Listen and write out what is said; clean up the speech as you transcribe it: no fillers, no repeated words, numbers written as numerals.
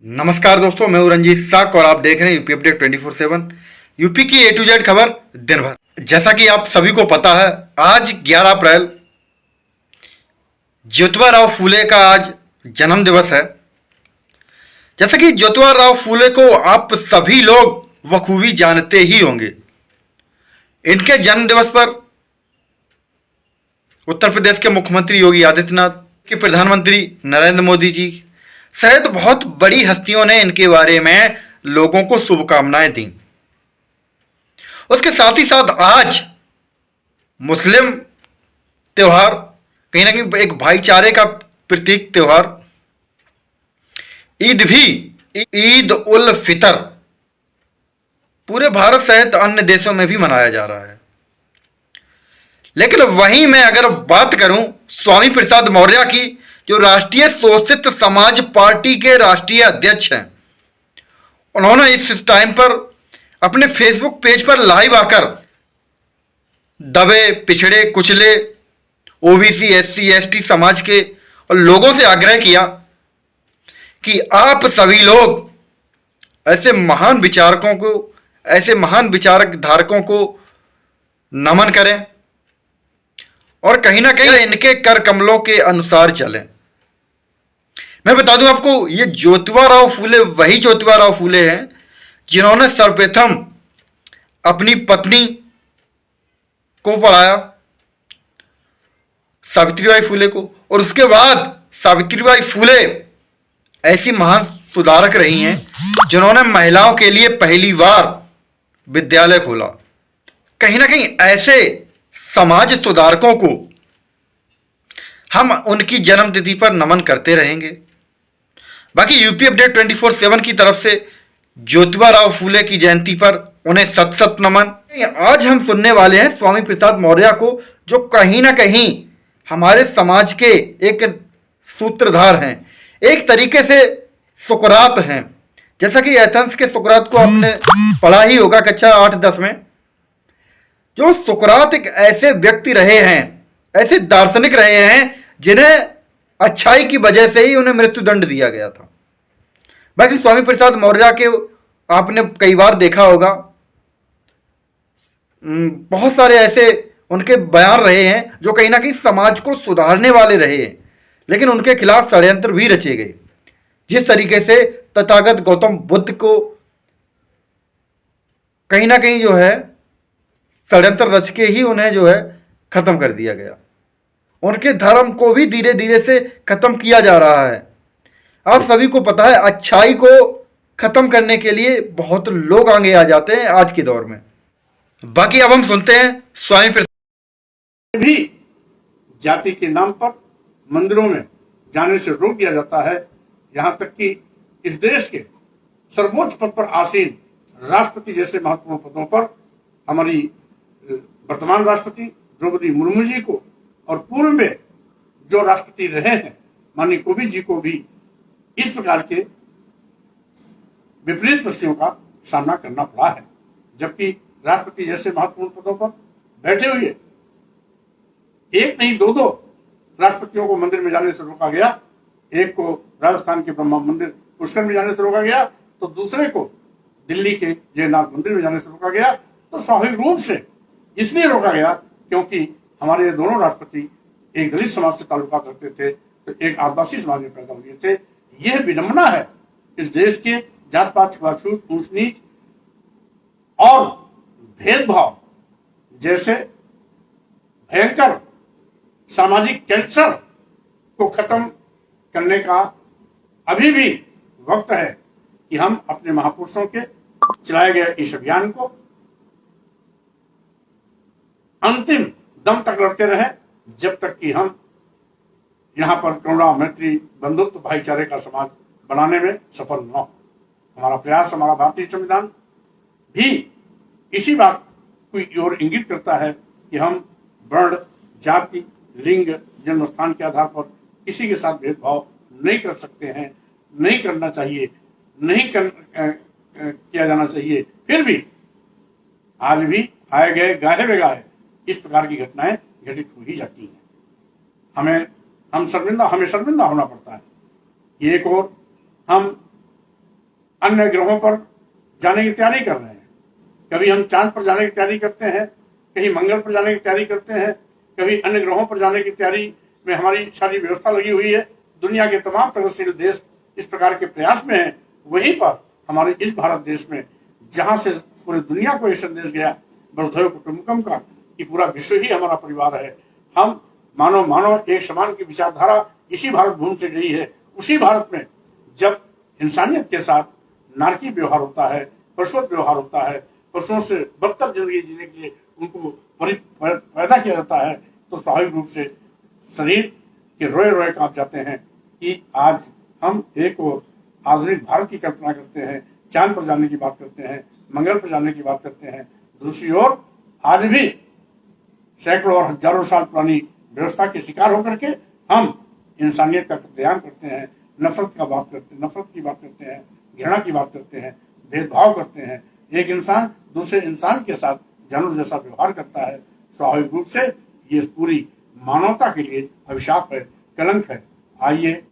नमस्कार दोस्तों, मैं हूं रंजीत साक और आप देख रहे हैं यूपी अपडेट 24/7। यूपी की ए टू जेड खबर दिन भर। जैसा कि आप सभी को पता है, आज 11 अप्रैल ज्योतिबा राव फूले का आज जन्म दिवस है। जैसा कि ज्योतिबा राव फूले को आप सभी लोग बखूबी जानते ही होंगे। इनके जन्म दिवस पर उत्तर प्रदेश के मुख्यमंत्री योगी आदित्यनाथ, के प्रधानमंत्री नरेंद्र मोदी जी सहित बहुत बड़ी हस्तियों ने इनके बारे में लोगों को शुभकामनाएं दी। उसके साथ ही साथ आज मुस्लिम त्योहार, कहीं ना कहीं एक भाईचारे का प्रतीक त्योहार ईद भी, ईद उल फितर पूरे भारत सहित अन्य देशों में भी मनाया जा रहा है। लेकिन वहीं मैं अगर बात करूं स्वामी प्रसाद मौर्य की, जो राष्ट्रीय शोषित समाज पार्टी के राष्ट्रीय अध्यक्ष हैं, उन्होंने इस टाइम पर अपने फेसबुक पेज पर लाइव आकर दबे, पिछड़े, कुचले ओबीसी, एससी, एसटी समाज के और लोगों से आग्रह किया कि आप सभी लोग ऐसे महान विचारकों को, ऐसे महान विचारक धारकों को नमन करें और कहीं ना कहीं इनके कर कमलों के अनुसार चलें। मैं बता दूं आपको, ये ज्योतिबा राव फूले वही ज्योतिबा राव फूले हैं जिन्होंने सर्वप्रथम अपनी पत्नी को पढ़ाया, सावित्रीबाई फूले को, और उसके बाद सावित्रीबाई फूले ऐसी महान सुधारक रही हैं जिन्होंने महिलाओं के लिए पहली बार विद्यालय खोला। कहीं ना कहीं ऐसे समाज सुधारकों को हम उनकी जन्मतिथि पर नमन करते रहेंगे। बाकी यूपी अपडेट 24/7 की तरफ से ज्योतिबा राव फूले की जयंती पर उन्हें सत सत नमन। आज हम सुनने वाले हैं स्वामी प्रसाद मौर्य को, जो कहीं ना कहीं हमारे समाज के एक सूत्रधार हैं, एक तरीके से सुकरात हैं। जैसा कि एथेंस के सुकरात को आपने पढ़ा ही होगा कक्षा 8-10 में। जो सुकरात एक ऐसे व्यक्ति रहे हैं, ऐसे दार्शनिक रहे हैं जिन्हें अच्छाई की वजह से ही उन्हें मृत्युदंड दिया गया था। बाकी स्वामी प्रसाद मौर्य के आपने कई बार देखा होगा, बहुत सारे ऐसे उनके बयान रहे हैं जो कहीं ना कहीं समाज को सुधारने वाले रहे हैं, लेकिन उनके खिलाफ षड्यंत्र भी रचे गए। जिस तरीके से तथागत गौतम बुद्ध को कहीं ना कहीं जो है षड्यंत्र रच के ही उन्हें जो है खत्म कर दिया गया। उनके धर्म को भी धीरे धीरे से खत्म किया जा रहा है। आप सभी को पता है, अच्छाई को खत्म करने के लिए बहुत लोग आगे आ जाते हैं आज के दौर में। बाकी अब हम सुनते हैं स्वामी प्रसाद। भी जाति के नाम पर मंदिरों में जाने से रोक दिया जाता है। यहां तक कि इस देश के सर्वोच्च पद पर आसीन राष्ट्रपति जैसे महत्वपूर्ण पदों पर हमारी वर्तमान राष्ट्रपति द्रौपदी मुर्मू जी को और पूर्व में जो राष्ट्रपति रहे हैं माननीय कोविंद जी को भी इस प्रकार के विपरीत परिस्थितियों का सामना करना पड़ा है। जबकि राष्ट्रपति जैसे महत्वपूर्ण पदों पर बैठे हुए एक नहीं दो राष्ट्रपतियों को मंदिर में जाने से रोका गया। एक को राजस्थान के ब्रह्मा मंदिर पुष्कर में जाने से रोका गया, तो दूसरे को दिल्ली के जगन्नाथ मंदिर में जाने से रोका गया। तो स्वाभाविक रूप से इसलिए रोका गया क्योंकि हमारे दोनों राष्ट्रपति एक दलित समाज से ताल्लुकात रखते थे, तो एक आदिवासी समाज में पैदा हुए थे। यह विडंबना है इस देश के जात पात, छुआछूत, ऊंच नीच और भेदभाव जैसे भयंकर सामाजिक कैंसर को खत्म करने का अभी भी वक्त है कि हम अपने महापुरुषों के चलाए गए इस अभियान को अंतिम दम तक लड़ते रहे, जब तक कि हम यहां पर करुणा, मैत्री, बंधुत्व, भाईचारे का समाज बनाने में सफल न हो। हमारा प्रयास, हमारा भारतीय संविधान भी इसी बात की ओर इंगित करता है कि हम वर्ण, जाति, लिंग, जन्म स्थान के आधार पर किसी के साथ भेदभाव नहीं कर सकते हैं, नहीं करना चाहिए, नहीं किया जाना चाहिए। फिर भी आज भी आए गए गाहे बेगाहे इस प्रकार की घटनाएं घटित हो ही जाती हैं। हमें शर्मिंदा होना पड़ता है। एक और हम अन्य ग्रहों पर जाने की तैयारी कर रहे हैं। कभी हम चांद पर जाने की तैयारी करते हैं, कहीं मंगल पर जाने की तैयारी करते हैं, कभी अन्य ग्रहों पर जाने की तैयारी में हमारी सारी व्यवस्था लगी हुई है। दुनिया के तमाम प्रगतिशील देश इस प्रकार के प्रयास में हैं। वहीं पर हमारे इस भारत देश में, जहां से पूरी दुनिया को यह संदेश गया वसुधैव कुटुंबकम का, कि पूरा विश्व ही हमारा परिवार है, हम मानव मानव एक समान की विचारधारा इसी भारत भूमि से गई है। उसी भारत में जब इंसानियत के साथ नारकी व्यवहार होता है, पशुवत व्यवहार होता है, पशुओं से बदतर जिंदगी जीने के लिए उनको पैदा किया जाता है, तो स्वाभाविक रूप से शरीर के रोए रोए कांप जाते हैं कि आज हम एक और आधुनिक भारत की कल्पना करते हैं, चांद पर जाने की बात करते हैं, मंगल पर जाने की बात करते हैं, दूसरी ओर आज भी सैकड़ों और हजारों साल पुरानी व्यवस्था के शिकार होकर के हम इंसानियत का कत्लेआम करते हैं, नफरत की बात करते हैं, घृणा की बात करते हैं, भेदभाव करते हैं। एक इंसान दूसरे इंसान के साथ जानवर जैसा व्यवहार करता है। स्वाभाविक रूप से ये पूरी मानवता के लिए अभिशाप है, कलंक है। आइए